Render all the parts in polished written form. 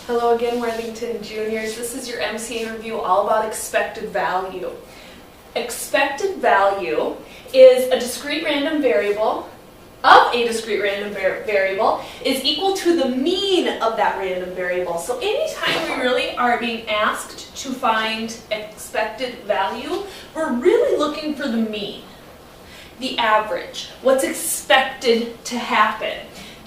Hello again, Worthington Juniors. This is your MCA review all about expected value. Expected value is a discrete random variable of a discrete random variable is equal to the mean of that random variable. So anytime we really are being asked to find expected value, we're really looking for the mean, the average, what's expected to happen.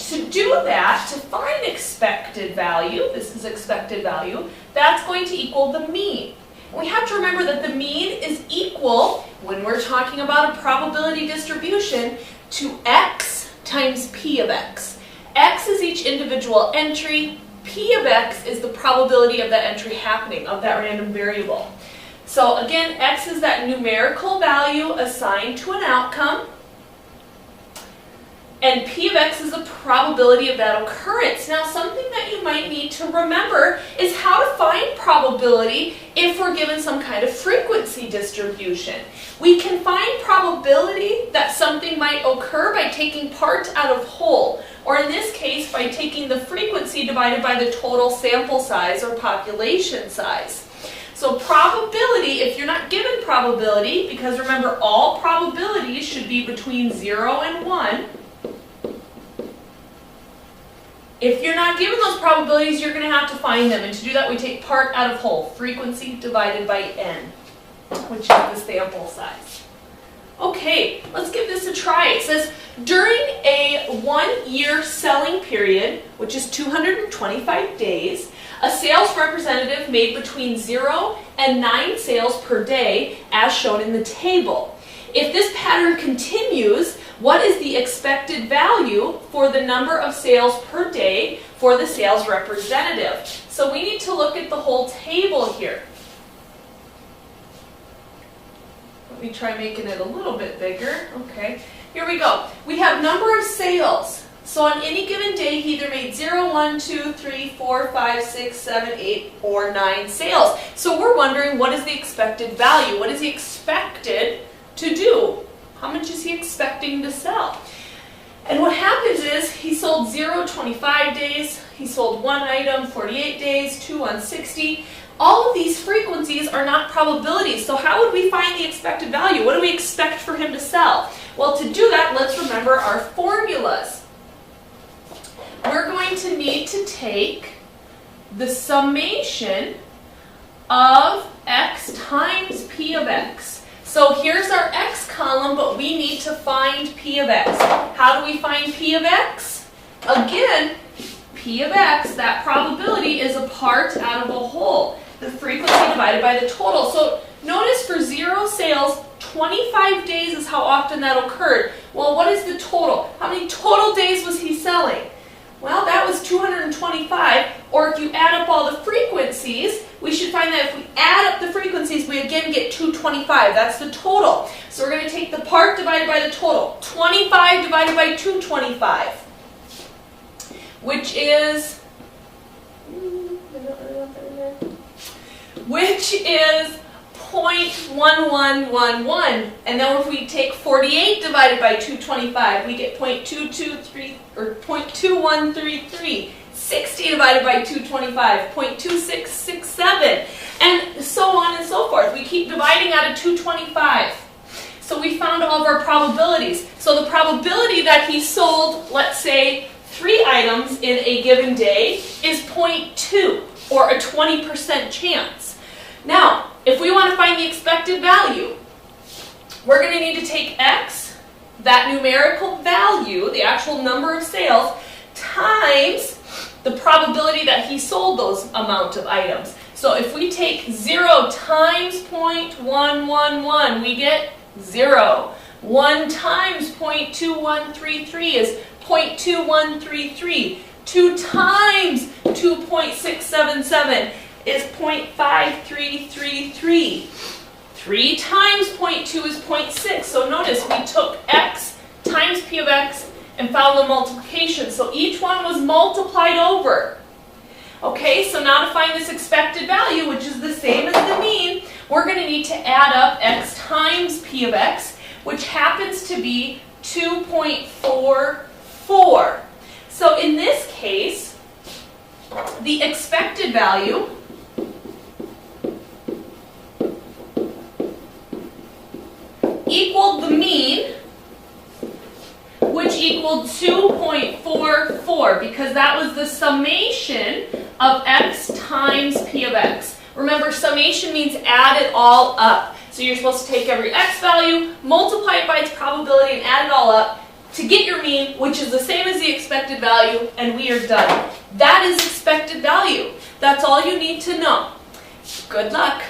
To do that, to find expected value, this is expected value, that's going to equal the mean. We have to remember that the mean is equal, when we're talking about a probability distribution, to x times p of x. X is each individual entry, p of x is the probability of that entry happening, of that random variable. So again, x is that numerical value assigned to an outcome, and p of x is the probability of that occurrence. Now, something that you might need to remember is how to find probability if we're given some kind of frequency distribution. We can find probability that something might occur by taking part out of whole, or in this case, by taking the frequency divided by the total sample size or population size. So probability, if you're not given probability, because remember all probabilities should be between 0 and 1, if you're not given those probabilities, you're going to have to find them. And to do that, we take part out of whole, frequency divided by n, which is the sample size. Okay, let's give this a try. It says, during a 1-year selling period, which is 225 days, a sales representative made between 0 and 9 sales per day, as shown in the table. If this pattern continues, what is the expected value for the number of sales per day for the sales representative? So we need to look at the whole table here. Let me try making it a little bit bigger. Okay, here we go. We have number of sales. So on any given day, he either made 0, 1, 2, 3, 4, 5, 6, 7, 8, or 9 sales. So we're wondering, what is the expected value? What is he expected to do? How much is he expecting to sell? And what happens is he sold 0, 25 days, he sold 1 item, 48 days, 2, 160. All of these frequencies are not probabilities, so how would we find the expected value? What do we expect for him to sell? Well, to do that, let's remember our formulas. We're going to need to take the summation of x times p of x. So here's our x column, but we need to find p of x. How do we find p of x? Again, p of x, that probability is a part out of a whole, the frequency divided by the total. So notice for 0 sales, 25 days is how often that occurred. Well, what is the total? How many total days was he selling? Well, that was 225, or if you add up all the frequencies, we should find that if we add up the frequencies, we again get 225. That's the total. So we're going to take the part divided by the total. 25 divided by 225, which is 0.1111. And then if we take 48 divided by 225, we get 0.223 or 0.2133. 60 divided by 225, 0.2667, and so on and so forth. We keep dividing out of 225. So we found all of our probabilities. So the probability that he sold, let's say, 3 items in a given day is 0.2, or a 20% chance. Now, if we want to find the expected value, we're going to need to take x, that numerical value, the actual number of sales, times the probability that he sold those amount of items. So if we take 0 times 0.111, we get 0. 1 times 0.2133 is 0.2133. 2 times 2.677 is 0.5333. 3 times 0.2 is 0.6. So notice we took x times p of x and found the multiplication. So each one was multiplied over. Okay, so now to find this expected value, which is the same as the mean, we're going to need to add up x times p of x, which happens to be 2.44. So in this case, the expected expected value equaled the mean, which equaled 2.44, because that was the summation of x times p of x. Remember, summation means add it all up. So you're supposed to take every x value, multiply it by its probability, and add it all up to get your mean, which is the same as the expected value, and we are done. That is expected value. That's all you need to know. Good luck.